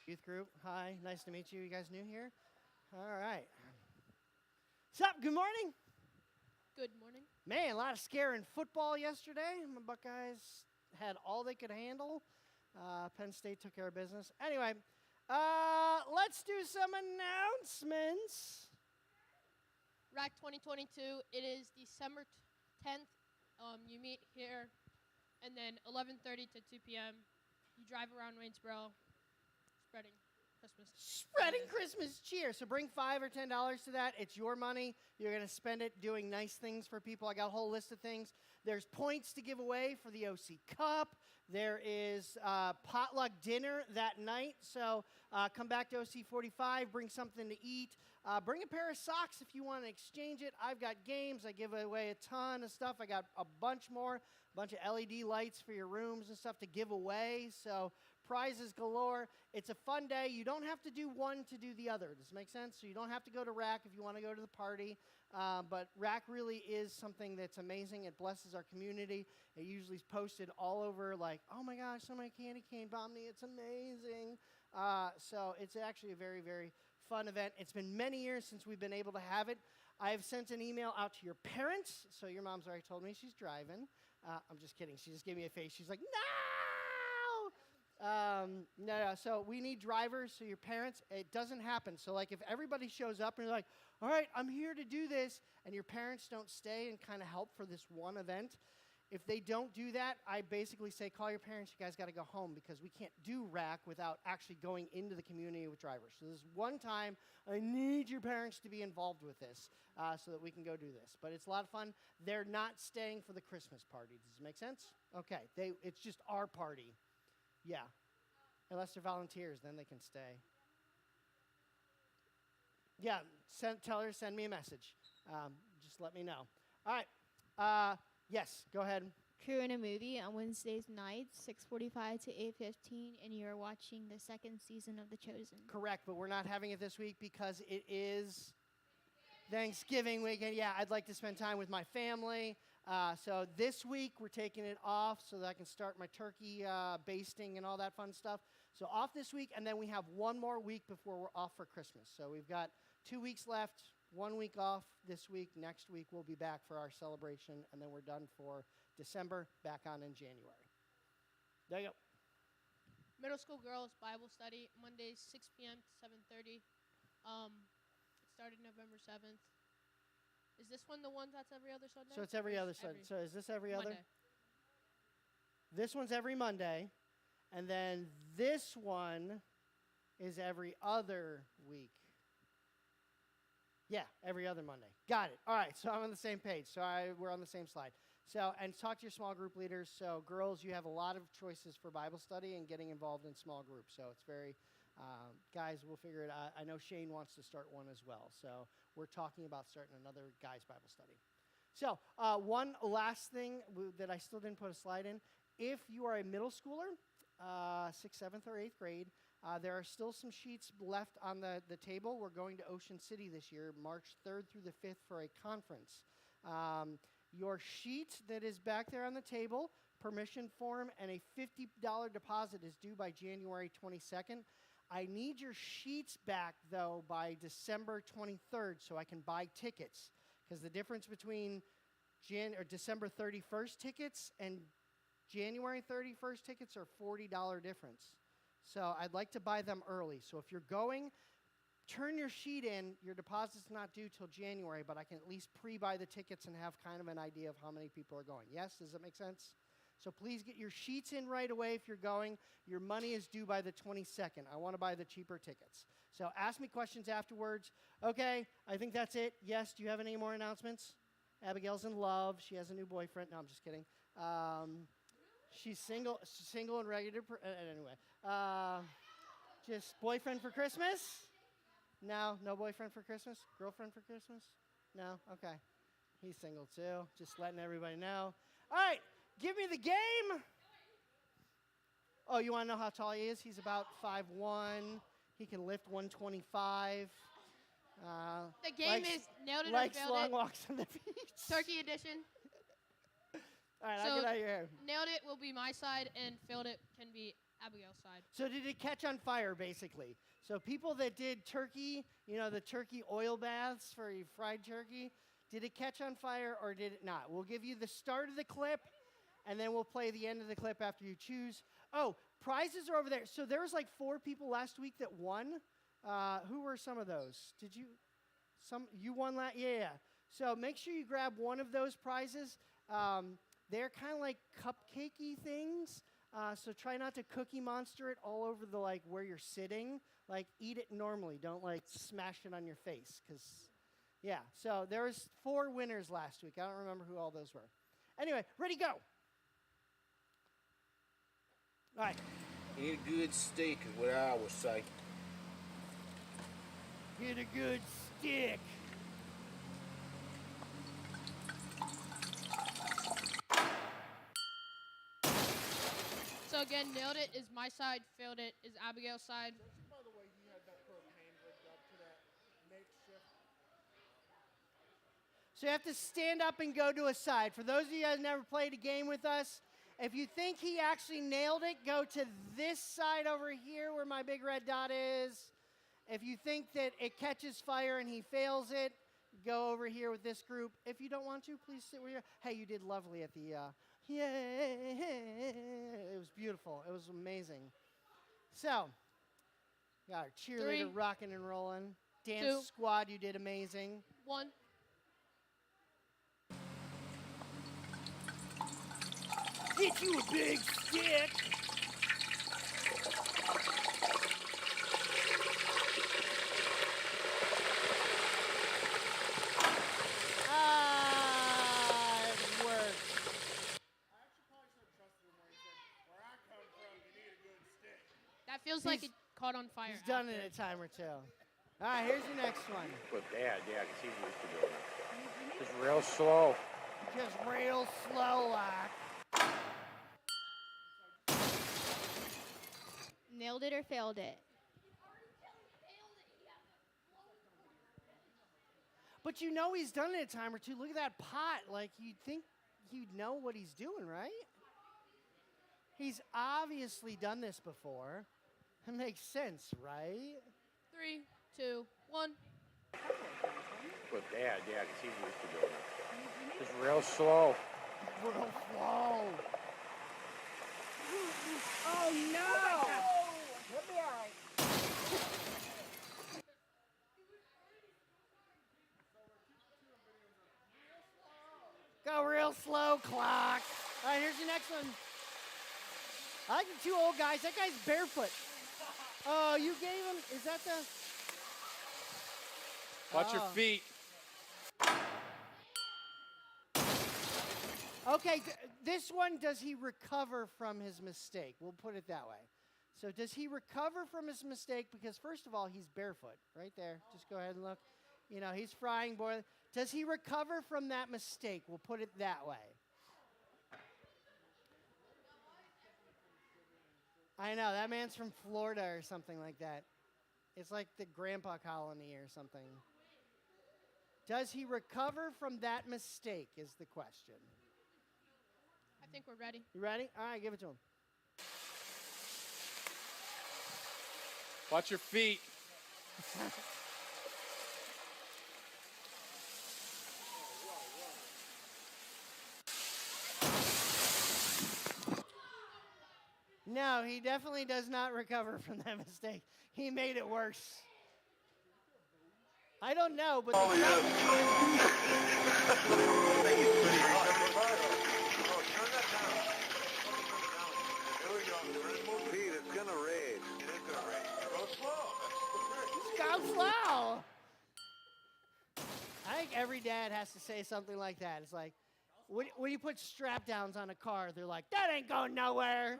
Youth group. Hi, nice to meet you. You guys new here? All right. What's up? Good morning. Good morning. Man, a lot of scaring football yesterday. My Buckeyes had all they could handle. Penn State took care of business. Anyway, let's do some announcements. RAC 2022, it is December 10th. You meet here, and then 11:30 to 2 p.m. You drive around Waynesboro, spreading Christmas. Spreading Christmas cheer. So bring $5 or $10 to that. It's your money. You're going to spend it doing nice things for people. I got a whole list of things. There's points to give away for the OC Cup. There is potluck dinner that night. So come back to OC 45. Bring something to eat. Bring a pair of socks if you want to exchange it. I've got games. I give away a ton of stuff. I got a bunch more. A bunch of LED lights for your rooms and stuff to give away. So prizes galore. It's a fun day. You don't have to do one to do the other. Does this make sense? So you don't have to go to RAC if you want to go to the party. But RAC really is something that's amazing. It blesses our community. It usually is posted all over like, oh my gosh, somebody candy cane bombed me. It's amazing. So it's actually a very, very fun event. It's been many years since we've been able to have it. I have sent an email out to your parents. So your mom's already told me she's driving. I'm just kidding. She just gave me a face. She's like, no! No. So we need drivers. So your parents, it doesn't happen. So like if everybody shows up and you're like, all right, I'm here to do this, and your parents don't stay and kind of help for this one event, if they don't do that, I basically say, call your parents. You guys got to go home because we can't do RAC without actually going into the community with drivers. So this is one time I need your parents to be involved with this so that we can go do this. But it's a lot of fun. They're not staying for the Christmas party. Does it make sense? Okay. It's just our party. Yeah. Unless they're volunteers, then they can stay. Yeah. Tell her to send me a message. Just let me know. All right. Yes, go ahead. Crew in a movie on Wednesdays nights, 6:45 to 8:15, and you're watching the second season of The Chosen. Correct, but we're not having it this week because it is Thanksgiving weekend. Yeah, I'd like to spend time with my family. So this week we're taking it off so that I can start my turkey basting and all that fun stuff. So off this week, and then we have one more week before we're off for Christmas. So we've got 2 weeks left. 1 week off this week. Next week, we'll be back for our celebration, and then we're done for December, back on in January. There you go. Middle school girls Bible study, Mondays 6 p.m. to 7:30. It started November 7th. Is this one the one that's every other Sunday? So it's every other Sunday. So is this every other? Monday. This one's every Monday, and then this one is every other week. Yeah, every other Monday. Got it. All right, so I'm on the same page. So we're on the same slide. So, and talk to your small group leaders. So girls, you have a lot of choices for Bible study and getting involved in small groups. So it's very, guys, we'll figure it out. I know Shane wants to start one as well. So we're talking about starting another guys' Bible study. So one last thing that I still didn't put a slide in. If you are a middle schooler, 6th, 7th, or 8th grade, there are still some sheets left on the table. We're going to Ocean City this year, March 3rd through the 5th for a conference. Your sheet that is back there on the table, permission form, and a $50 deposit is due by January 22nd. I need your sheets back, though, by December 23rd so I can buy tickets. Because the difference between December 31st tickets and January 31st tickets are $40 difference. So I'd like to buy them early. So if you're going, turn your sheet in. Your deposit's not due till January, but I can at least pre-buy the tickets and have kind of an idea of how many people are going. Yes? Does that make sense? So please get your sheets in right away if you're going. Your money is due by the 22nd. I want to buy the cheaper tickets. So ask me questions afterwards. Okay, I think that's it. Yes, do you have any more announcements? Abigail's in love. She has a new boyfriend. No, I'm just kidding. She's single and ready to, anyway. Just boyfriend for Christmas? No boyfriend for Christmas? Girlfriend for Christmas? No? Okay. He's single too. Just letting everybody know. All right, give me the game. Oh, you want to know how tall he is? He's about 5'1". He can lift 125. The game is nailed it or likes failed long it. walks on the beach. Turkey edition. All right, So I'll get out of your hair. nailed it will be my side, and failed it can be Abigail's side. So did it catch on fire, basically? So people that did turkey, you know, the turkey oil baths for your fried turkey, did it catch on fire or did it not? We'll give you the start of the clip, and then we'll play the end of the clip after you choose. Oh, prizes are over there. So there was like 4 people last week that won. Who were some of those? Did you? You won that? Yeah. So make sure you grab one of those prizes. They're kind of like cupcakey things. So try not to Cookie Monster it all over the like where you're sitting. Like eat it normally. Don't like smash it on your face. Cause yeah. So there was 4 winners last week. I don't remember who all those were. Anyway, ready, go. All right. Eat a good steak is what I would say. Get a good stick. So again, nailed it is my side, failed it is Abigail's side. By the way, you had that propane hooked up to that makeshift. So you have to stand up and go to a side. For those of you guys who never played a game with us, if you think he actually nailed it, go to this side over here where my big red dot is. If you think that it catches fire and he fails it, go over here with this group. If you don't want to, please sit where you're. Hey, you did lovely at the, yay. It was beautiful. It was amazing. So, got our cheerleader 3, rocking and rolling. Dance 2, squad, you did amazing. 1. Get you a big stick. It worked. That feels like it caught on fire. He's done it a time or two. All right, here's your next one. But yeah, I can see what you're doing. Just real slow. Just real slow like. Nailed it or failed it? But you know he's done it a time or two. Look at that pot. Like, you'd think you'd know what he's doing, right? He's obviously done this before. That makes sense, right? 3, 2, 1. But yeah, I can see what you're doing. Just real slow. Real slow. Oh, no! He'll be all right. Go real slow, clock. All right, here's your next one. I like the 2 old guys. That guy's barefoot. Oh, you gave him, is that the? Watch your feet. Okay, this one, does he recover from his mistake? We'll put it that way. So does he recover from his mistake? Because first of all, he's barefoot, right there. Just go ahead and look. You know, he's frying boiling. Does he recover from that mistake? We'll put it that way. I know, that man's from Florida or something like that. It's like the grandpa colony or something. Does he recover from that mistake is the question. I think we're ready. You ready? All right, give it to him. Watch your feet. No, he definitely does not recover from that mistake. He made it worse. I don't know, but Pete, it's gonna rage. It is gonna rage. Go slow. go slow. I think every dad has to say something like that. It's like, when you put strap downs on a car, they're like, that ain't going nowhere.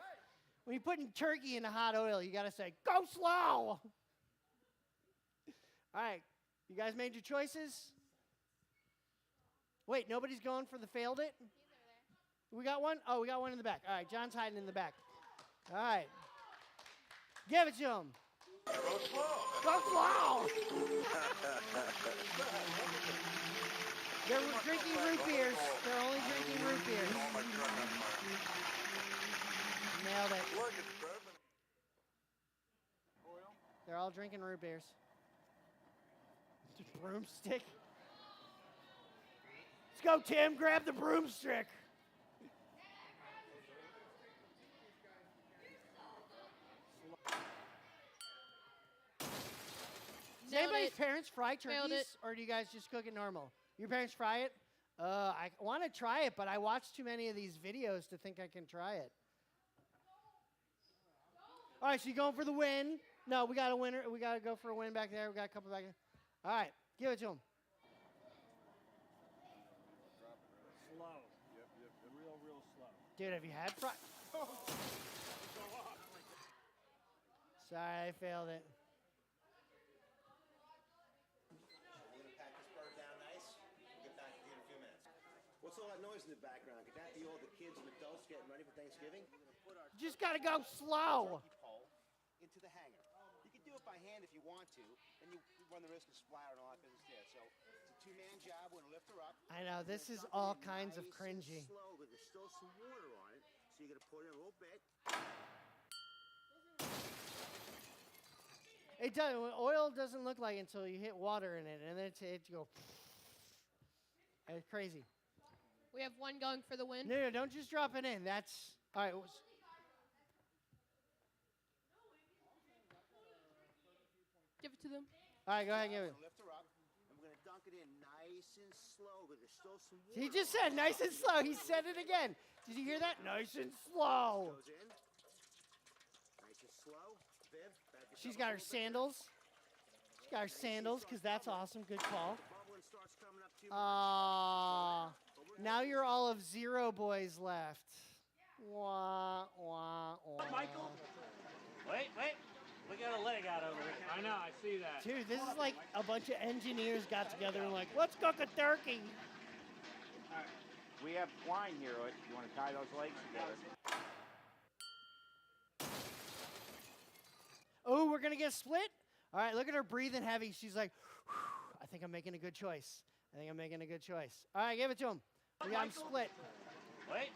When you're putting turkey in the hot oil, you got to say, go slow. All right. You guys made your choices? Wait, nobody's going for the failed it? We got one? Oh, we got one in the back. All right, John's hiding in the back. All right. Give it to him. Go slow. Go slow. They're drinking root beers. They're only drinking root beers. Oh, my truck on fire. Nailed it. Look, it's burping. They're all drinking root beers. Broomstick. Let's go, Tim. Grab the broomstick. Does Nailed anybody's it. parents fry Failed turkeys, it. or do you guys just cook it normal? Your parents fry it? I want to try it, but I watch too many of these videos to think I can try it. All right, so you going for the win? No, we got a winner. We got to go for a win back there. We got a couple back there. All right, give it to him. Slow. Yep. Real slow. Dude, have you had fry? Sorry, I failed it. We're gonna pack this bird down nice. We'll get back to you in a few minutes. What's all that noise in the background? Could that be all the kids and adults getting ready for Thanksgiving? You just got to go slow. Turkey pole into the hanger. You can do it by hand if you want to, and you run the risk of splatter and all that business there. So it's a two-man job. We're gonna lift her up. I know, this is Dump it all in kinds of nice and cringy. slow, but there's still some water on it, so you're gonna pour it in a little bit. It does. Oil doesn't look like it until you hit water in it, and then it go. It's crazy. We have one going for the win. No, don't just drop it in. That's all right. Give it to them. All right, go ahead, give We're it. gonna lift her up, and we're gonna dunk it in nice and slow, but there's still some water. He just on said it. nice and slow. He said it again. Did you hear that? Nice and slow. Goes in. Nice and slow. Viv, back yourself She's up got a her little bit. sandals. She's got her sandals because that's awesome. Good call. The bubbling starts coming up too much. Now you're all of 0 boys left. Wah, wah, wah. Michael? Wait. We got a leg out over here. I know, I see that. Dude, this is like a bunch of engineers got together and like, let's cook a turkey. We have twine here. You want to tie those legs together? Oh, we're going to get split? All right, look at her breathing heavy. She's like, I think I'm making a good choice. All right, give it to him. We got him split. Wait.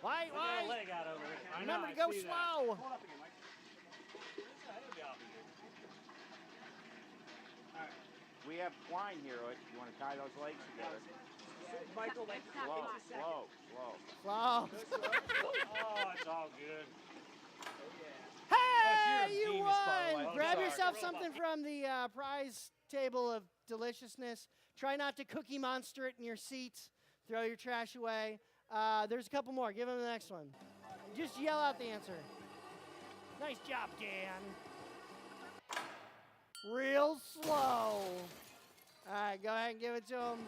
Why? We got a leg out over here. I know, Remember I to go see that. slow. Hold up again, Mike. It'll be off again. We have twine here. You want to tie those legs together? Michael, Slow. Slow. Oh, it's all good. Hey, you're a you genius, by the way. won. I'm Grab sorry. yourself something from the prize table of deliciousness. Try not to Cookie Monster it in your seat. Throw your trash away. There's a couple more. Give him the next one. Just yell out the answer. Nice job, Dan. Real slow. All right, go ahead and give it to him.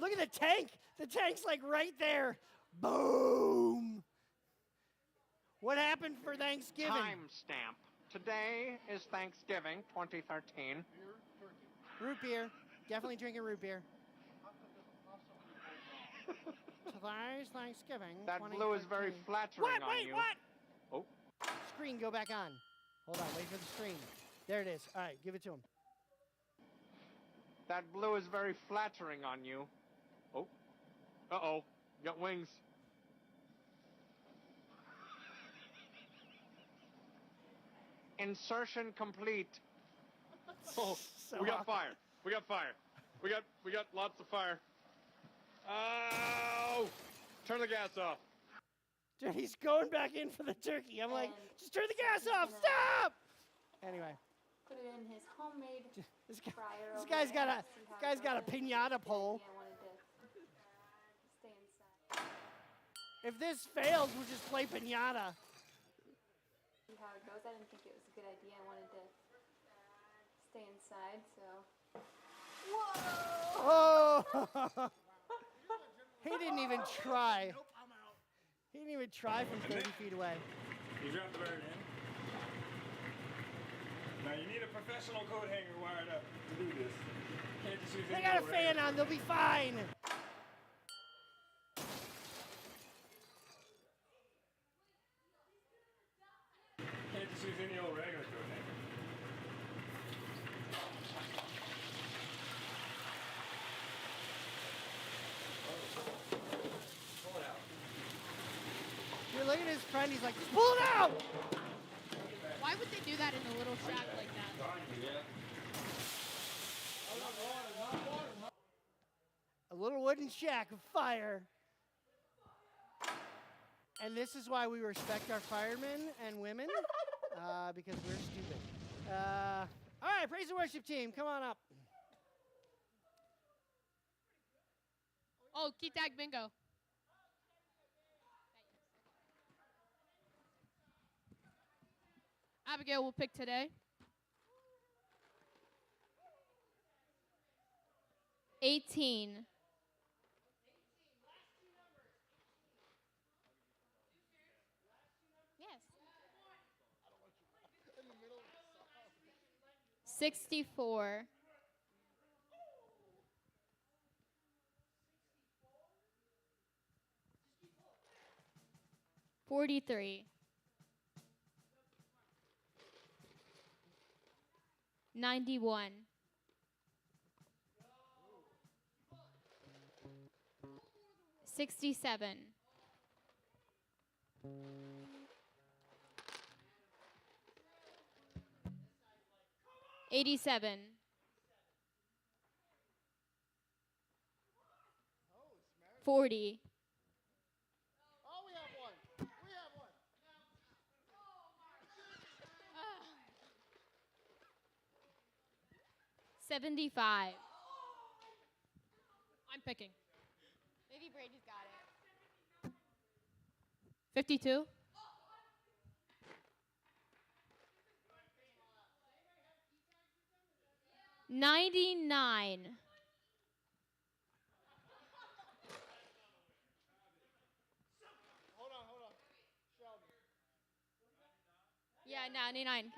Look at the tank. The tank's like right there. Boom. What happened for Thanksgiving? Timestamp. Today is Thanksgiving 2013. Root beer. Definitely drinking root beer. Today's Thanksgiving. That blue is very 2013. flattering on Wait, you. what? Oh. Screen, go back on. Hold on, wait for the screen. There it is. All right, give it to him. That blue is very flattering on you. Oh. Uh-oh. Got wings. Insertion complete. Oh, So we got awkward. fire. We got lots of fire. Oh! Turn the gas off. Dude, he's going back in for the turkey. I'm like, just turn the gas off. Stop! Anyway, Put it in his homemade this guy, fryer. this over guy's there got a and see how guy's it got a goes. piñata pole. Yeah, I wanted to stay inside. If this fails, we'll just play piñata. See how it goes. I didn't think it was a good idea. I wanted to stay inside, so. Oh! He didn't even try. He didn't even try from 30 feet away. You dropped the bird in. Now you need a professional coat hanger wired up to do this. Can't just use They any got a old fan regular on. They'll be fine. Can't just use any old regular coat hanger. friend. He's like, just pull it out. Why would they do that in a little shack like that? A little wooden shack of fire. And this is why we respect our firemen and women, because we're stupid. All right, praise and worship team, come on up. Oh, key tag bingo. Abigail will pick today. 18. 64. 43. 91. 67. 87. 40. Oh, we have one. We have one. 75. I'm picking. Maybe Brady's got it. 52. 99. Hold on. Sheldon. Yeah, 99. Okay.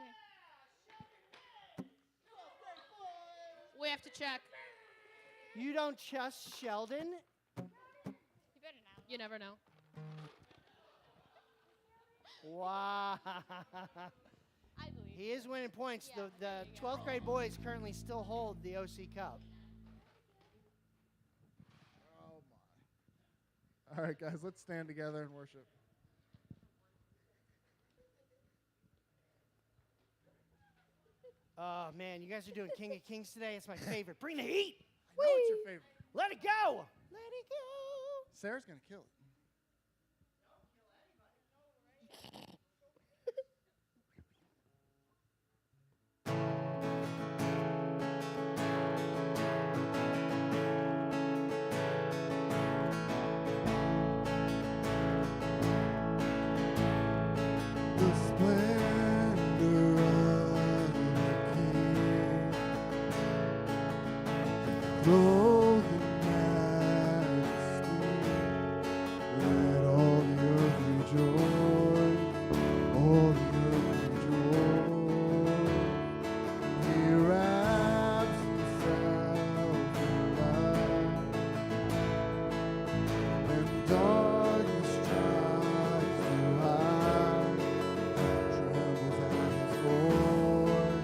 We have to check. You don't trust Sheldon? You better now. You never know. Wow. I believe. He is winning points. Yeah, The there you go. 12th grade boys currently still hold the OC Cup. Oh my. All right, guys, let's stand together and worship. Oh, man, you guys are doing King of Kings today. It's my favorite. Bring the heat. I know it's your favorite. Let it go. Let it go. Sarah's going to kill it. The splendor of the King, clothed in majesty, let all the earth rejoice, all the earth rejoice. He wraps himself in light, and darkness tries to hide. Trembles at his voice,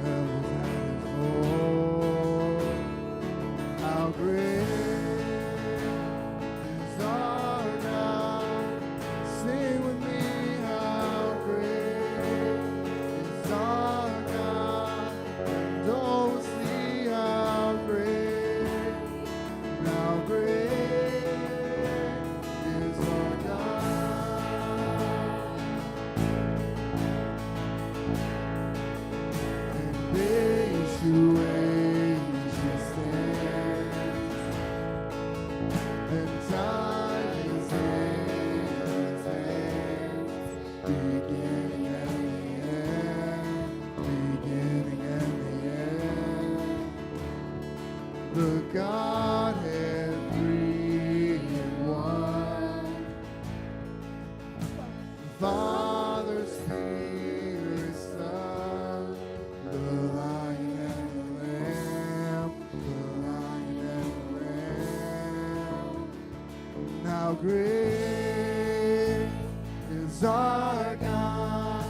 trembles at his voice. How great is our God? Sing with me, how great is our God? And oh, we'll see how great is our God. And age to age he stands, and time is in his hands, beginning and the end, beginning and the end. The Godhead three in one, Father, Spirit, Son, the Lion and the Lamb, the Lion and the Lamb. How great is our God?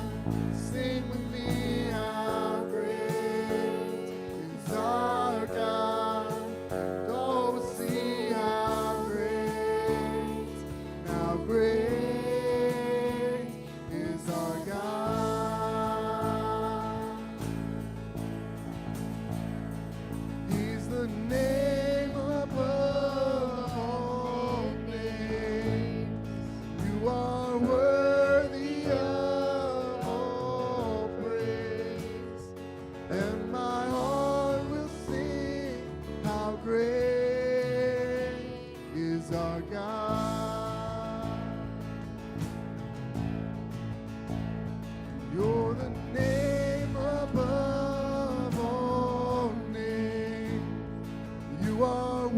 Sing with me, how great is our God? Go see how great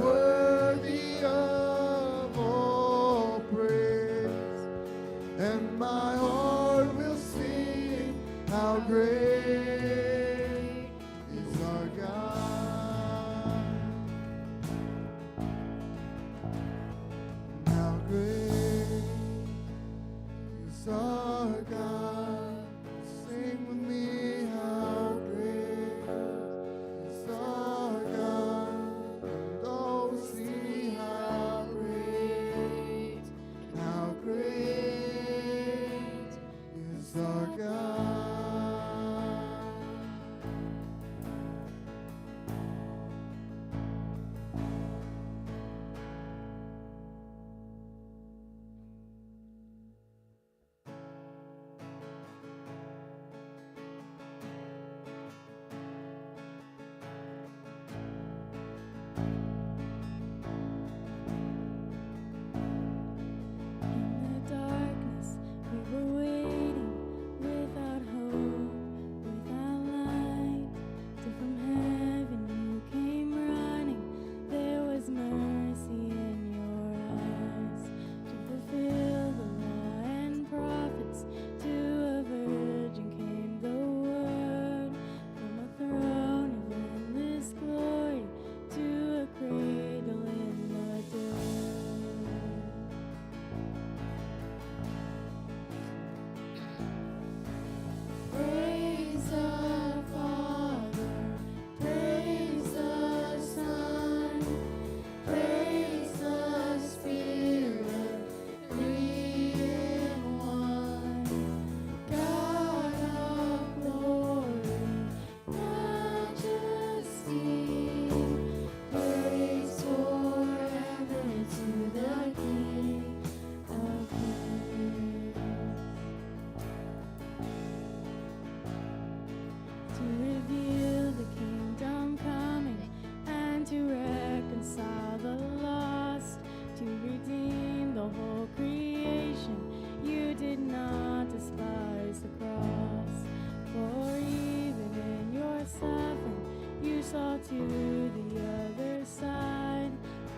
worthy of all praise, and my heart will sing how great is our God. How great is our God. Sing with me, how great is our God. And oh, see how great is our God. In the darkness, we were waiting without hope, without light. Till from heaven you came running. There was mercy in your eyes to fulfill the law and prophets. To a virgin came the word from a throne of endless glory to a cradle in the dirt. Praise the Father, praise the Son, praise the Spirit, three in one. God of glory, majesty, praise forever to the King of Kings. To reveal the kingdom coming and to reconcile the lost, to redeem the whole creation. You did not despise the cross, for even in your suffering you saw to the other side.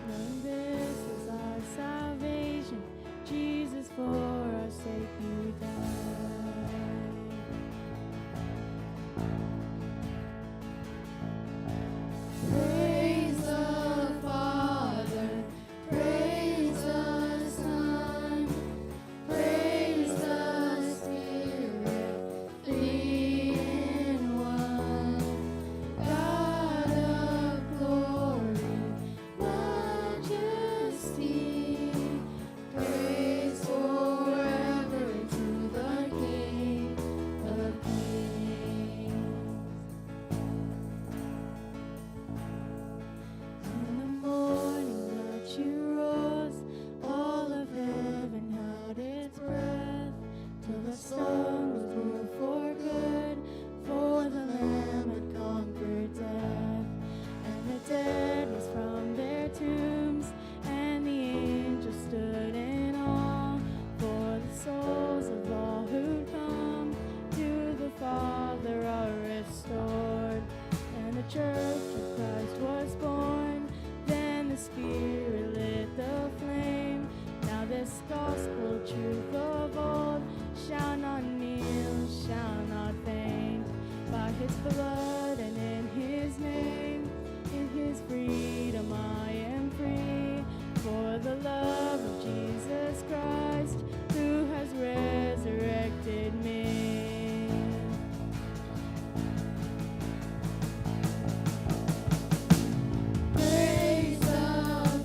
Knowing this is our salvation, Jesus, for our sake you died. Praise the Father, praise the Son, praise the Spirit, three in one. God of glory, majesty, praise forever to the King of Kings. In the morning that you rose, all of heaven held its breath, till the stone was moved for good, for the Lamb had conquered death. And the dead rose from their tombs, and the angels stood in awe, for the souls of all who come to the Father are restored. And the church of Christ was born, then the Spirit lit the flame. Now this gospel truth of old shall not kneel, shall not faint. By his blood and in his name, in his freedom I am free. For the love of Jesus Christ, who has resurrected me. Praise the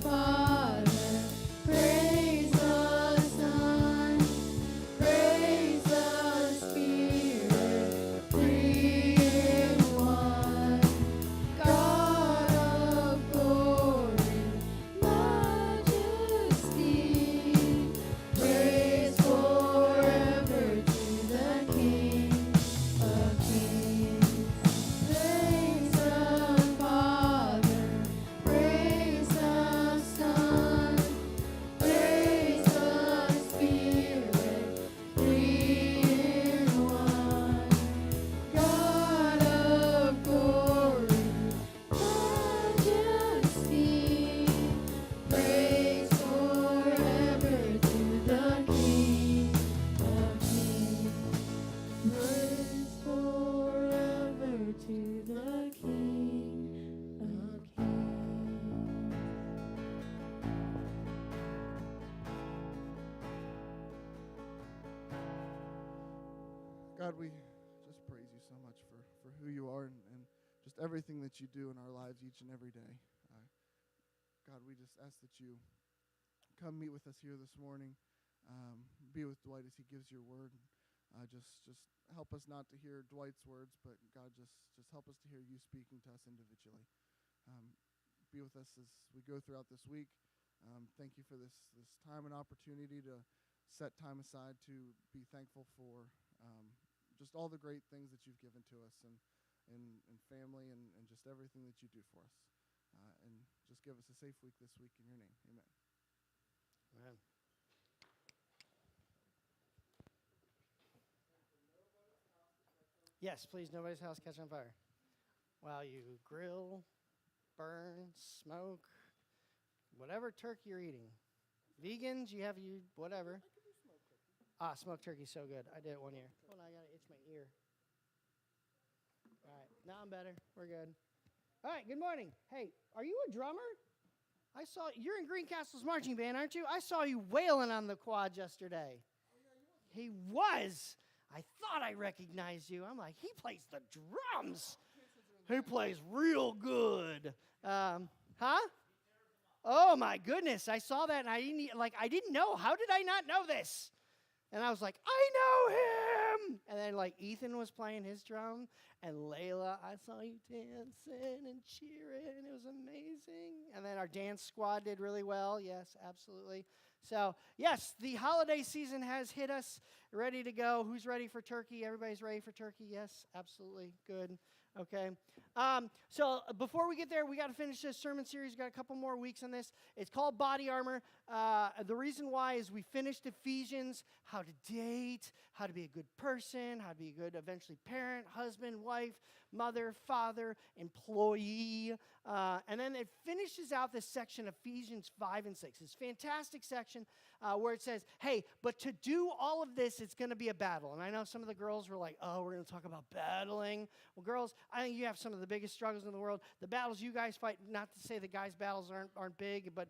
God, we just praise you so much for who you are and just everything that you do in our lives each and every day. God, we just ask that you come meet with us here this morning. Be with Dwight as he gives your word. Just help us not to hear Dwight's words, but God, just help us to hear you speaking to us individually. Be with us as we go throughout this week. Thank you for this time and opportunity to set time aside to be thankful for just all the great things that you've given to us and family and just everything that you do for us. And just give us a safe week this week in your name. Amen. Amen. Yes, please, nobody's house catch on fire. While you grill, burn, smoke, whatever turkey you're eating. Vegans, whatever. Smoked turkey's so good. I did it one year. Hold on, I got to itch my ear. All right, now I'm better. We're good. All right, good morning. Hey, are you a drummer? You're in Greencastle's marching band, aren't you? I saw you wailing on the quad yesterday. He was. I thought I recognized you. I'm like, he plays the drums. He plays real good. Oh my goodness! I saw that and I didn't know. How did I not know this? And I was like, I know him. And then Ethan was playing his drum, and Layla, I saw you dancing and cheering. It was amazing. And then our dance squad did really well. Yes, absolutely. So, yes, the holiday season has hit us. Ready to go. Who's ready for turkey? Everybody's ready for turkey? Yes, absolutely. Good. Okay. So before we get there, we got to finish this sermon series. We've got a couple more weeks on this. It's called Body Armor. The reason why is we finished Ephesians, how to date, how to be a good person, how to be a good, eventually, parent, husband, wife, mother, father, employee. And then it finishes out this section, Ephesians 5 and 6. It's a fantastic section where it says, hey, but to do all of this, it's going to be a battle. And I know some of the girls were like, oh, we're going to talk about battling. Well, girls, I think you have some of the biggest struggles in the world. The battles you guys fight, not to say the guys' battles aren't big, but,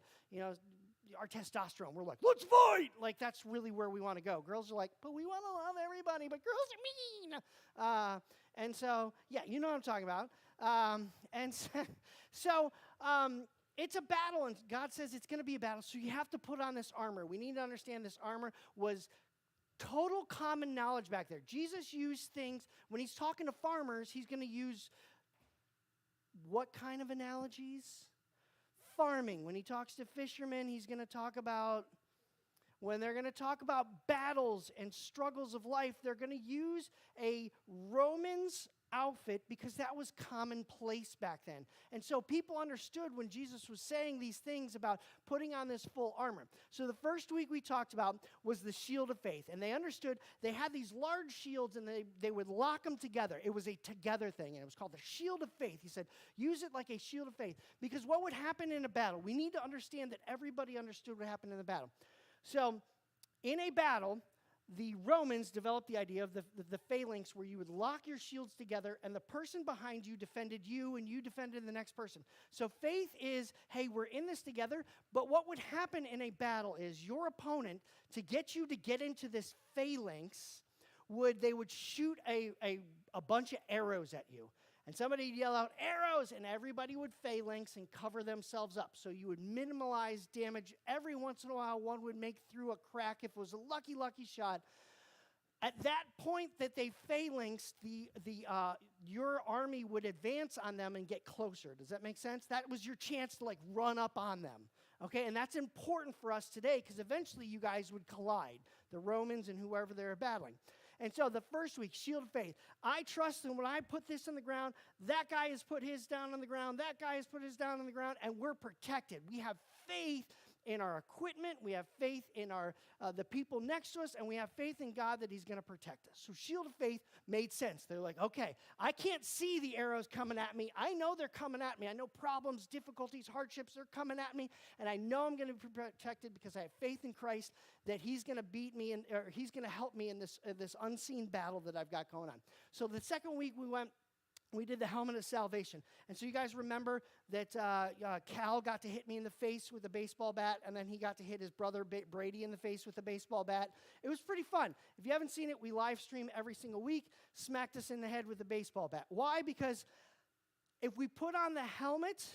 our testosterone, we're like, let's fight! That's really where we want to go. Girls are like, but we want to love everybody, but girls are mean. And so, yeah, you know what I'm talking about. It's a battle, and God says it's going to be a battle, so you have to put on this armor. We need to understand this armor was total common knowledge back there. Jesus used things, when he's talking to farmers, he's going to use what kind of analogies? Farming. When he talks to fishermen, he's going to talk about, when they're going to talk about battles and struggles of life, they're going to use a Romans outfit because that was commonplace back then. And so people understood when Jesus was saying these things about putting on this full armor. So the first week we talked about was the shield of faith. And they understood they had these large shields and they would lock them together. It was a together thing, and it was called the shield of faith. He said, use it like a shield of faith. Because what would happen in a battle? We need to understand that everybody understood what happened in the battle. So in a battle, the Romans developed the idea of the phalanx, where you would lock your shields together and the person behind you defended you and you defended the next person. So faith is, hey, we're in this together, but what would happen in a battle is your opponent, to get you to get into this phalanx, they would shoot a bunch of arrows at you. And somebody would yell out, arrows, and everybody would phalanx and cover themselves up. So you would minimize damage. Every once in a while, one would make through a crack if it was a lucky shot. At that point that they phalanxed, your army would advance on them and get closer. Does that make sense? That was your chance to run up on them. Okay, and that's important for us today because eventually you guys would collide, the Romans and whoever they're battling. And so the first week, shield of faith. I trust that when I put this on the ground, that guy has put his down on the ground, that guy has put his down on the ground, and we're protected. We have faith in our equipment, we have faith in the people next to us, and we have faith in God that he's going to protect us. So shield of faith made sense. They're like, okay, I can't see the arrows coming at me. I know they're coming at me. I know problems, difficulties, hardships are coming at me, and I know I'm going to be protected because I have faith in Christ that he's going to beat me, or he's going to help me in this unseen battle that I've got going on. So the second week we went we did the helmet of salvation. And so you guys remember that Cal got to hit me in the face with a baseball bat, and then he got to hit his brother Brady in the face with a baseball bat. It was pretty fun. If you haven't seen it, we live stream every single week, smacked us in the head with a baseball bat. Why? Because if we put on the helmet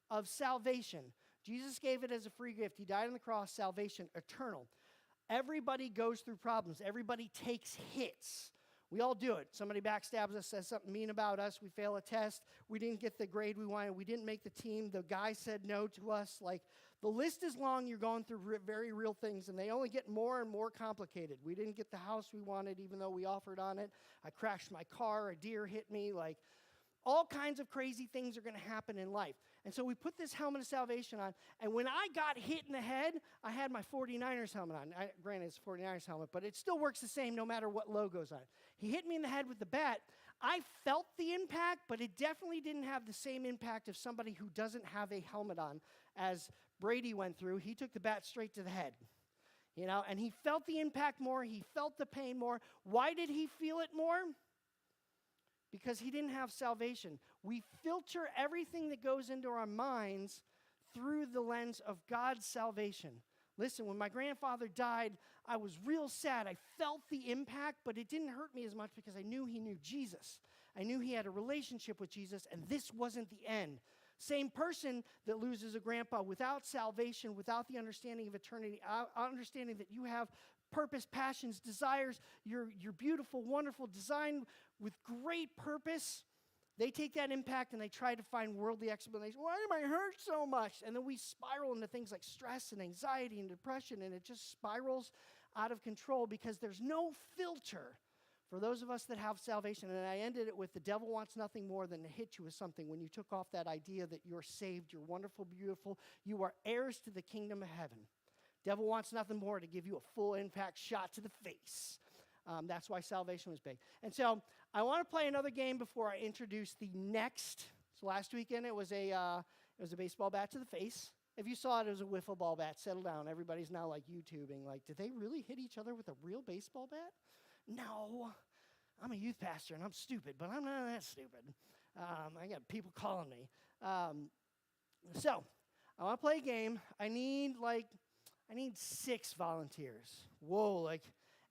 of salvation, Jesus gave it as a free gift. He died on the cross, salvation, eternal. Everybody goes through problems. Everybody takes hits. We all do it. Somebody backstabs us, says something mean about us. We fail a test. We didn't get the grade we wanted. We didn't make the team. The guy said no to us. Like, the list is long. You're going through very real things, and they only get more and more complicated. We didn't get the house we wanted, even though we offered on it. I crashed my car. A deer hit me. Like, all kinds of crazy things are going to happen in life. And so we put this helmet of salvation on, and when I got hit in the head, I had my 49ers helmet on. Granted, it's a 49ers helmet, but it still works the same no matter what logo's on it. He hit me in the head with the bat. I felt the impact, but it definitely didn't have the same impact of somebody who doesn't have a helmet on as Brady went through. He took the bat straight to the head, you know, and he felt the impact more. He felt the pain more. Why did he feel it more? Because he didn't have salvation. We filter everything that goes into our minds through the lens of God's salvation. Listen, when my grandfather died, I was real sad. I felt the impact, but it didn't hurt me as much because I knew he knew Jesus. I knew he had a relationship with Jesus, and this wasn't the end. Same person that loses a grandpa without salvation, without the understanding of eternity, understanding that you have purpose, passions, desires, you're beautiful, wonderful, designed with great purpose. They take that impact and they try to find worldly explanation. Why am I hurt so much? And then we spiral into things like stress and anxiety and depression, and it just spirals out of control because there's no filter for those of us that have salvation. And I ended it with the devil wants nothing more than to hit you with something when you took off that idea that you're saved, you're wonderful, beautiful, you are heirs to the kingdom of heaven. Devil wants nothing more to give you a full impact shot to the face. That's why salvation was big. And so I want to play another game before I introduce the next. So last weekend it was a baseball bat to the face. If you saw it, it was a wiffle ball bat. Settle down. Everybody's now like YouTubing. Like, did they really hit each other with a real baseball bat? No. I'm a youth pastor and I'm stupid, but I'm not that stupid. I got people calling me. So I want to play a game. I need 6 volunteers. Whoa, like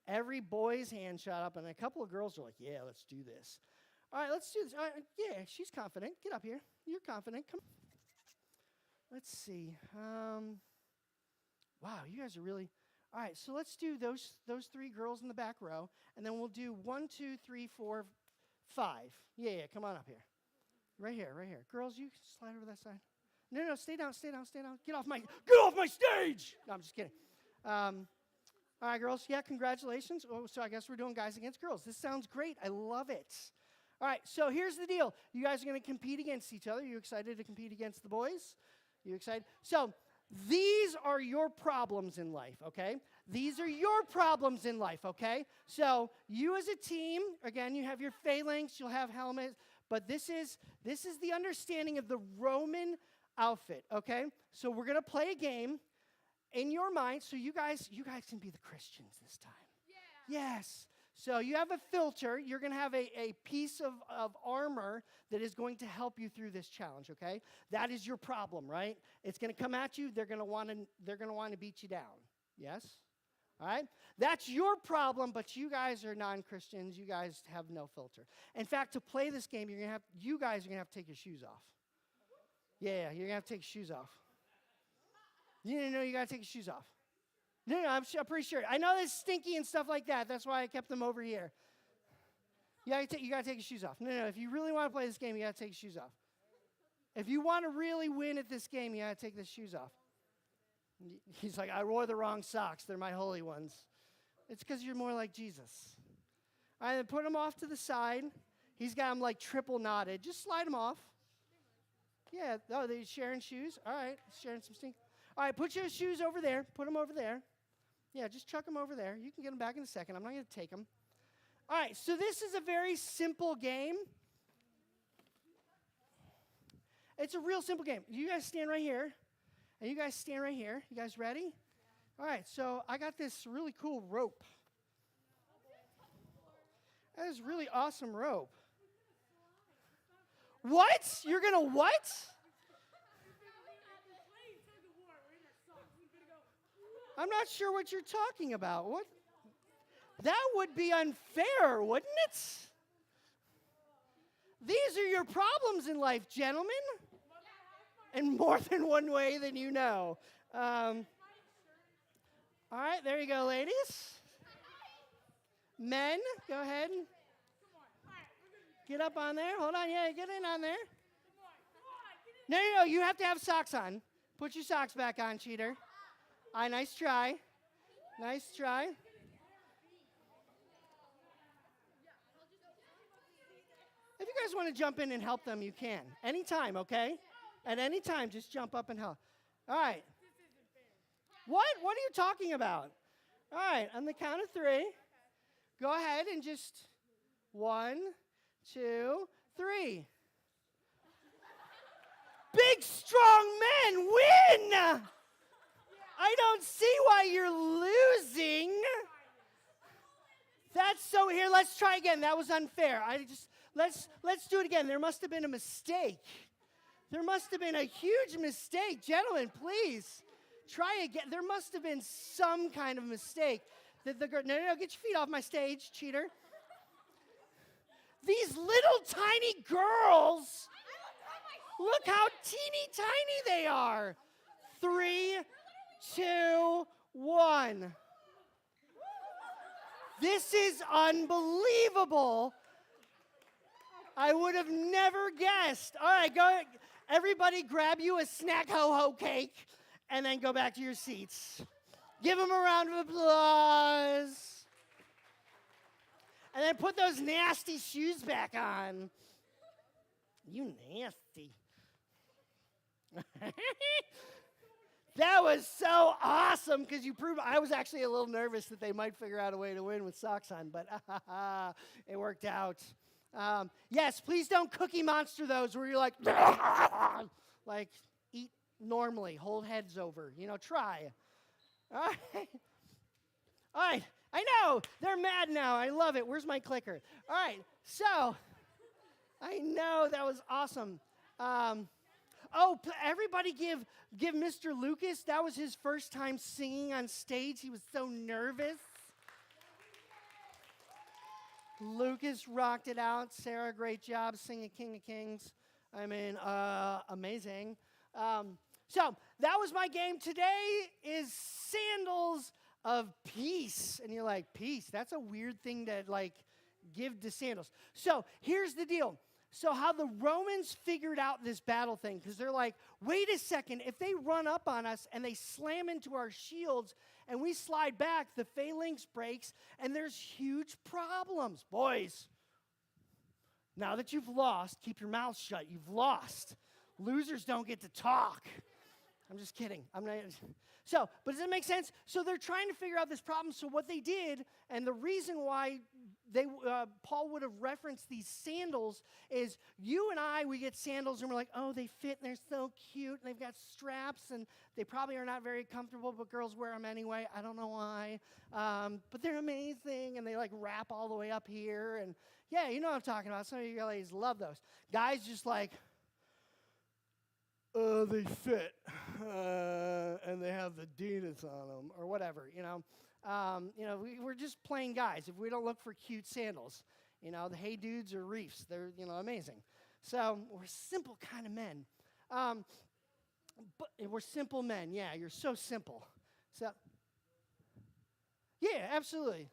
every boy's hand shot up, and a couple of girls are like, yeah, let's do this. All right, let's do this. All right, yeah, she's confident. Get up here. You're confident. Come. Let's see. Wow, you guys are really. All right, so let's do those 3 girls in the back row, and then we'll do 1, 2, 3, 4, 5. Yeah, come on up here. Right here. Girls, you slide over that side. No, stay down. Get off my stage! No, I'm just kidding. All right, girls. Yeah, congratulations. Oh, so I guess we're doing guys against girls. This sounds great. I love it. All right, so here's the deal. You guys are going to compete against each other. You excited to compete against the boys? You excited? So these are your problems in life, okay? These are your problems in life, okay? So you as a team, again, you have your phalanx, you'll have helmets, but this is the understanding of the Roman outfit, okay? So we're going to play a game in your mind, so you guys can be the Christians this time. Yeah. Yes. So you have a filter. You're going to have a piece of armor that is going to help you through this challenge, okay? That is your problem, right? It's going to come at you. They're going to want to beat you down. Yes? All right? That's your problem, but you guys are non-Christians. You guys have no filter. In fact, to play this game, you guys are going to have to take your shoes off. Yeah, you're going to have to take your shoes off. You didn't know you got to take your shoes off. No, I'm pretty sure. I know it's stinky and stuff like that. That's why I kept them over here. You got to take your shoes off. No. If you really want to play this game, you got to take your shoes off. If you want to really win at this game, you got to take the shoes off. He's like, I wore the wrong socks. They're my holy ones. It's because you're more like Jesus. All right, then put them off to the side. He's got them like triple knotted. Just slide them off. Yeah. Oh, they're sharing shoes. All right, sharing some stink. All right, put your shoes over there. Put them over there. Yeah, just chuck them over there. You can get them back in a second. I'm not going to take them. All right, so this is a very simple game. It's a real simple game. You guys stand right here, and you guys stand right here. You guys ready? All right, so I got this really cool rope. That is really awesome rope. What? You're going to what? I'm not sure what you're talking about. What? That would be unfair, wouldn't it? These are your problems in life, gentlemen. In more than one way than you know. All right, there you go, ladies. Men, go ahead. Get up on there. Hold on, yeah, get in on there. No, you have to have socks on. Put your socks back on, cheater. Nice try. Nice try. If you guys want to jump in and help them, you can. Anytime, okay? At any time, just jump up and help. All right. What? What are you talking about? All right, on the count of 3, go ahead and just 1, 2, 3. Big, strong men win! I don't see why you're losing. That's so, here, let's try again. That was unfair. Let's do it again. There must have been a mistake. There must have been a huge mistake. Gentlemen, please, try again. There must have been some kind of mistake. No, get your feet off my stage, cheater. These little tiny girls, look how teeny tiny they are. 3, 2, 1. This is unbelievable. I would have never guessed. All right, go. Everybody grab you a snack ho-ho cake and then go back to your seats. Give them a round of applause. And then put those nasty shoes back on. You nasty. That was so awesome because you proved I was actually a little nervous that they might figure out a way to win with socks on, but it worked out. Yes, please don't Cookie Monster those where you're like eat normally, hold heads over. Try. All right. All right. I know. They're mad now. I love it. Where's my clicker? All right. So, I know that was awesome. Everybody give Mr. Lucas. That was his first time singing on stage. He was so nervous. Lucas rocked it out. Sarah, great job singing King of Kings. I mean, amazing. So that was my game. Today is Sandals of Peace. And you're like, peace? That's a weird thing to, give to sandals. So here's the deal. So how the Romans figured out this battle thing, because they're like, wait a second, if they run up on us and they slam into our shields and we slide back, the phalanx breaks and there's huge problems. Boys, now that you've lost, keep your mouth shut. You've lost. Losers don't get to talk. I'm just kidding. I'm not. But does it make sense? So they're trying to figure out this problem. So what they did, and the reason why Paul would have referenced these sandals is you and I, we get sandals and we're like, oh, they fit and they're so cute and they've got straps and they probably are not very comfortable, but girls wear them anyway. I don't know why. But they're amazing and they wrap all the way up here. And yeah, you know what I'm talking about. Some of you ladies love those. Guys just they fit, and they have the Adidas on them, or whatever, we're just plain guys. If we don't look for cute sandals, the Hey Dudes or Reefs, they're, amazing. So we're simple kind of men. But we're simple men. Yeah, you're so simple. So, yeah, absolutely.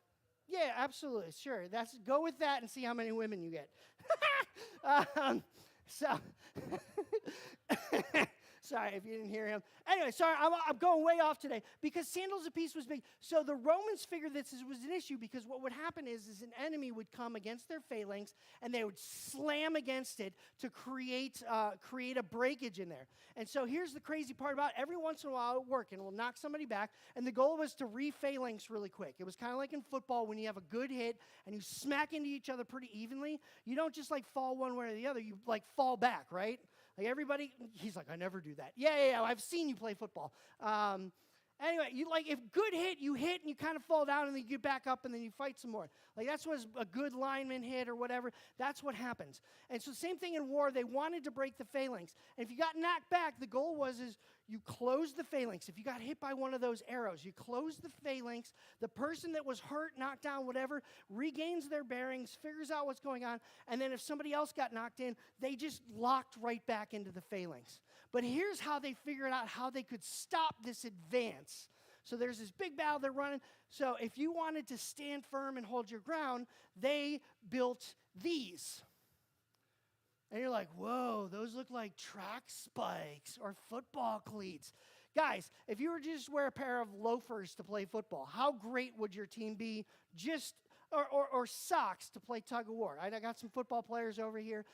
Yeah, absolutely. Sure. Go with that and see how many women you get. Sorry if you didn't hear him. Anyway, sorry, I'm going way off today because Sandals of Peace was big. So the Romans figured this was an issue because what would happen is an enemy would come against their phalanx and they would slam against it to create a breakage in there. And so here's the crazy part about it. Every once in a while it would work and we'll knock somebody back. And the goal was to re-phalanx really quick. It was kind of like in football when you have a good hit and you smack into each other pretty evenly. You don't just fall one way or the other. You fall back, right? Everybody, he's like, I never do that. Yeah, I've seen you play football. Anyway, you like if good hit, you hit and you kind of fall down and then you get back up and then you fight some more. Like that's what a good lineman hit or whatever. That's what happens. And so same thing in war. They wanted to break the phalanx. And if you got knocked back, the goal was you close the phalanx. If you got hit by one of those arrows, you close the phalanx. The person that was hurt, knocked down, whatever, regains their bearings, figures out what's going on. And then if somebody else got knocked in, they just locked right back into the phalanx. But here's how they figured out how they could stop this advance. So there's this big battle they're running. So if you wanted to stand firm and hold your ground, they built these. And you're like, whoa, those look like track spikes or football cleats. Guys, if you were to just wear a pair of loafers to play football, how great would your team be? Just or socks to play tug of war. I got some football players over here.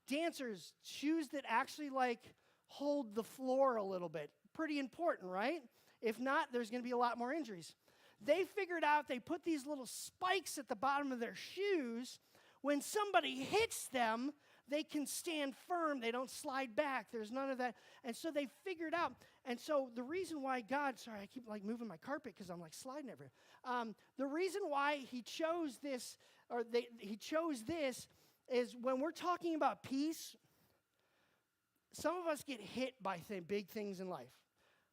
Dancers, shoes that actually like hold the floor a little bit. Pretty important, right? If not, there's going to be a lot more injuries. They figured out they put these little spikes at the bottom of their shoes. When somebody hits them, they can stand firm. They don't slide back. There's none of that. And so they figured out. And so the reason why God, sorry, I keep like moving my carpet because I'm like sliding everywhere. The reason why he chose this, he chose this is when we're talking about peace, some of us get hit by big things in life.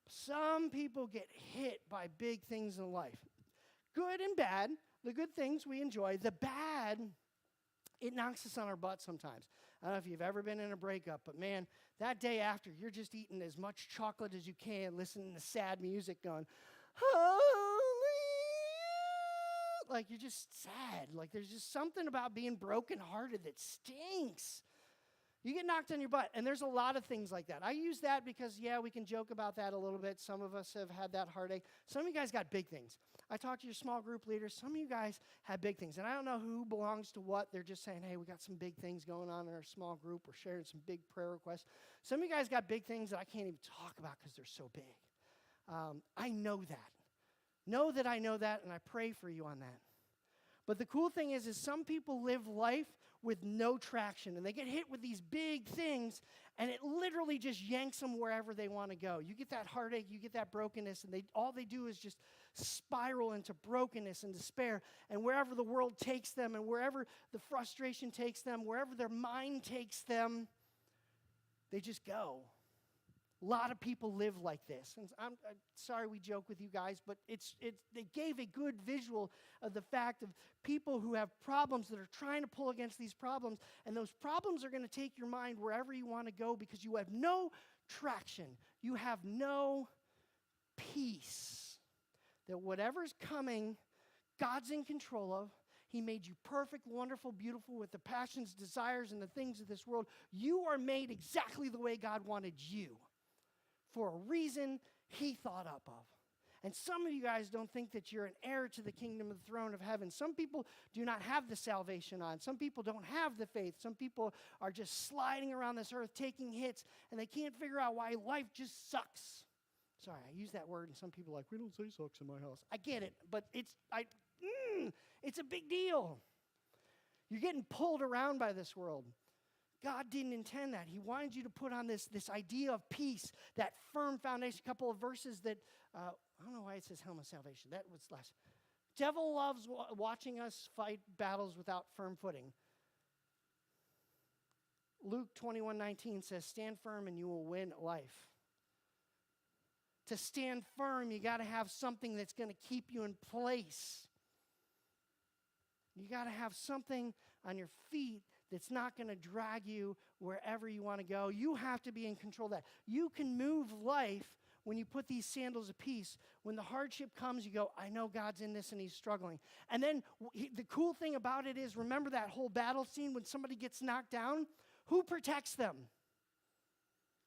Some people get hit by big things in life. Good and bad. The good things we enjoy. The bad, it knocks us on our butt sometimes. I don't know if you've ever been in a breakup, but man, that day after, you're just eating as much chocolate as you can, listening to sad music going, hallelujah. Like you're just sad. Like there's just something about being brokenhearted that stinks. You get knocked on your butt, and there's a lot of things like that. I use that because, yeah, we can joke about that a little bit. Some of us have had that heartache. Some of you guys got big things. I talked to your small group leaders. Some of you guys have big things, and I don't know who belongs to what. They're just saying, hey, we got some big things going on in our small group. We're sharing some big prayer requests. Some of you guys got big things that I can't even talk about because they're so big. I know that. Know that I know that, and I pray for you on that. But the cool thing is some people live life with no traction, and they get hit with these big things, and it literally just yanks them wherever they want to go. You get that heartache, you get that brokenness, and all they do is just spiral into brokenness and despair, and wherever the world takes them, and wherever the frustration takes them, wherever their mind takes them, they just go. A lot of people live like this. And I'm sorry we joke with you guys, but they gave a good visual of the fact of people who have problems that are trying to pull against these problems, and those problems are going to take your mind wherever you want to go because you have no traction. You have no peace. That whatever's coming, God's in control of. He made you perfect, wonderful, beautiful with the passions, desires, and the things of this world. You are made exactly the way God wanted you, for a reason he thought up of. And some of you guys don't think that you're an heir to the kingdom of the throne of heaven. Some people do not have the salvation on. Some people don't have the faith. Some people are just sliding around this earth, taking hits, and they can't figure out why life just sucks. Sorry, I use that word, and some people are like, we don't say sucks in my house. I get it, but it's a big deal. You're getting pulled around by this world. God didn't intend that. He wanted you to put on this idea of peace, that firm foundation. A couple of verses that, I don't know why it says helmet of salvation. That was last. Devil loves watching us fight battles without firm footing. Luke 21:19 says, stand firm and you will win life. To stand firm, you got to have something that's going to keep you in place. You got to have something on your feet that's not going to drag you wherever you want to go. You have to be in control of that. You can move life when you put these sandals of peace. When the hardship comes, you go, I know God's in this and he's struggling. And then the cool thing about it is, remember that whole battle scene when somebody gets knocked down? Who protects them?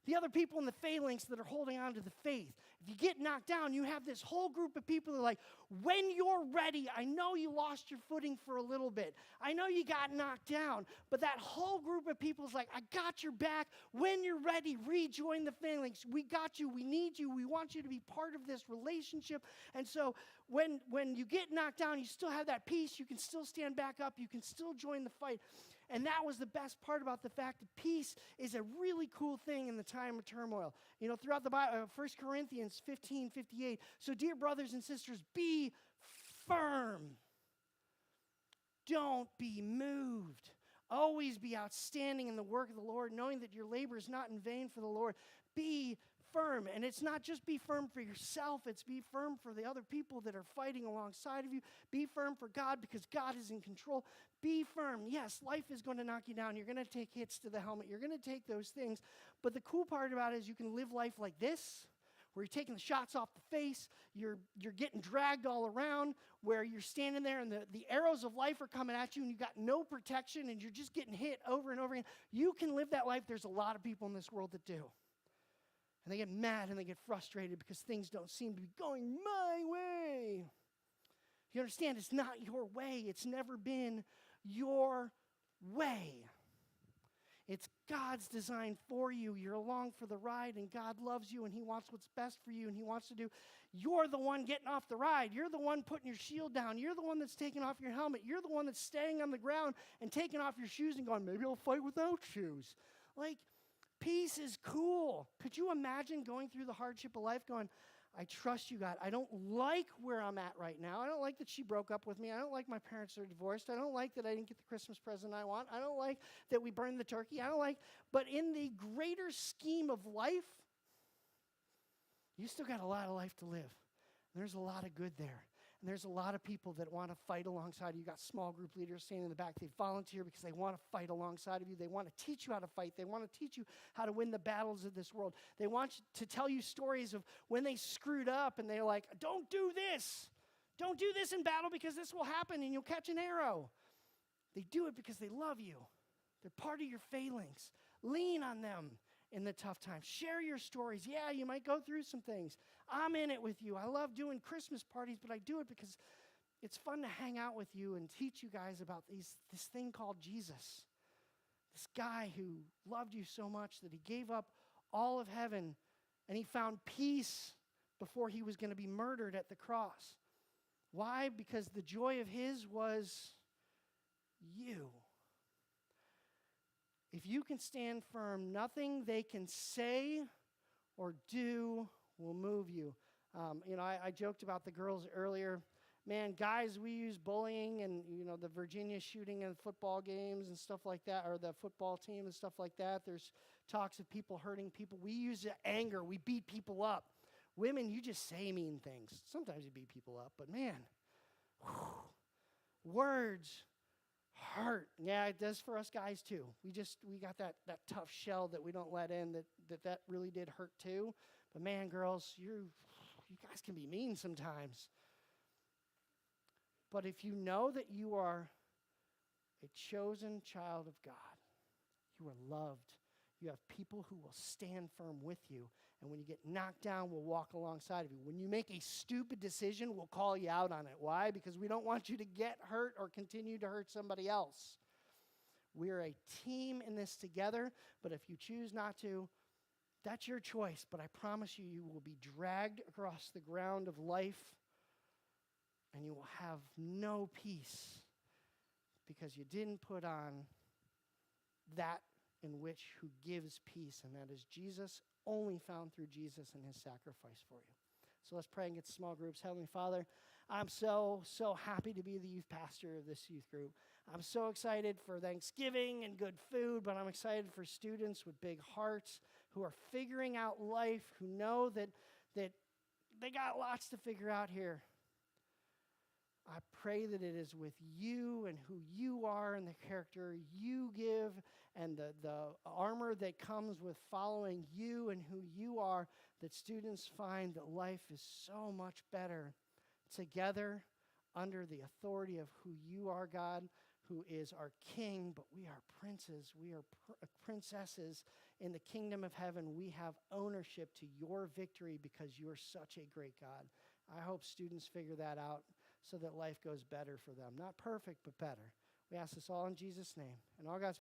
The other people in the phalanx that are holding on to the faith. If you get knocked down, you have this whole group of people that are like, when you're ready, I know you lost your footing for a little bit. I know you got knocked down, but that whole group of people is like, I got your back. When you're ready, rejoin the phalanx. We got you. We need you. We want you to be part of this relationship. And so when you get knocked down, you still have that peace. You can still stand back up. You can still join the fight. And that was the best part about the fact that peace is a really cool thing in the time of turmoil. Throughout the Bible, 1 Corinthians 15:58. So dear brothers and sisters, be firm. Don't be moved. Always be outstanding in the work of the Lord, knowing that your labor is not in vain for the Lord. Be firm. And it's not just be firm for yourself, it's be firm for the other people that are fighting alongside of you. Be firm for God because God is in control. Be firm. Yes, life is going to knock you down. You're going to take hits to the helmet. You're going to take those things. But the cool part about it is you can live life like this, where you're taking the shots off the face, you're getting dragged all around, where you're standing there and the arrows of life are coming at you and you got no protection and you're just getting hit over and over again. You can live that life. There's a lot of people in this world that do. And they get mad and they get frustrated because things don't seem to be going my way. You understand, it's not your way. It's never been your way. It's God's design for you. You're along for the ride, and God loves you, and he wants what's best for you, and he wants to do. You're the one getting off the ride. You're the one putting your shield down. You're the one that's taking off your helmet. You're the one that's staying on the ground and taking off your shoes and going, maybe I'll fight without shoes. Like, peace is cool. Could you imagine going through the hardship of life going, I trust you, God. I don't like where I'm at right now. I don't like that she broke up with me. I don't like my parents are divorced. I don't like that I didn't get the Christmas present I want. I don't like that we burned the turkey. I don't like, but in the greater scheme of life, you still got a lot of life to live. There's a lot of good there. And there's a lot of people that want to fight alongside you. You got small group leaders standing in the back. They volunteer because they want to fight alongside of you. They want to teach you how to fight. They want to teach you how to win the battles of this world. They want to tell you stories of when they screwed up and they're like, don't do this. Don't do this in battle because this will happen and you'll catch an arrow. They do it because they love you. They're part of your failings. Lean on them in the tough times. Share your stories. Yeah, you might go through some things. I'm in it with you. I love doing Christmas parties, but I do it because it's fun to hang out with you and teach you guys about this thing called Jesus. This guy who loved you so much that he gave up all of heaven and he found peace before he was going to be murdered at the cross. Why? Because the joy of his was you. If you can stand firm, nothing they can say or do will move you. I joked about the girls earlier. Man, guys, we use bullying and, the Virginia shooting and football games and stuff like that, or the football team and stuff like that. There's talks of people hurting people. We use anger. We beat people up. Women, you just say mean things. Sometimes you beat people up, but man, words hurt. Yeah, it does for us guys too. We got that tough shell that we don't let in that really did hurt too. But man, girls, you guys can be mean sometimes. But if you know that you are a chosen child of God, you are loved. You have people who will stand firm with you. And when you get knocked down, we'll walk alongside of you. When you make a stupid decision, we'll call you out on it. Why? Because we don't want you to get hurt or continue to hurt somebody else. We're a team in this together, but if you choose not to, that's your choice. But I promise you, you will be dragged across the ground of life, and you will have no peace because you didn't put on that in which who gives peace, and that is Jesus, only found through Jesus and his sacrifice for you. So let's pray and get to small groups. Heavenly Father, I'm so happy to be the youth pastor of this youth group. I'm so excited for Thanksgiving and good food, but I'm excited for students with big hearts who are figuring out life, who know that they got lots to figure out here. I pray that it is with you and who you are and the character you give and the armor that comes with following you and who you are, that students find that life is so much better together under the authority of who you are, God, who is our King, but we are princes. We are princesses in the kingdom of heaven. We have ownership to your victory because you're such a great God. I hope students figure that out so that life goes better for them. Not perfect, but better. We ask this all in Jesus' name. And all God's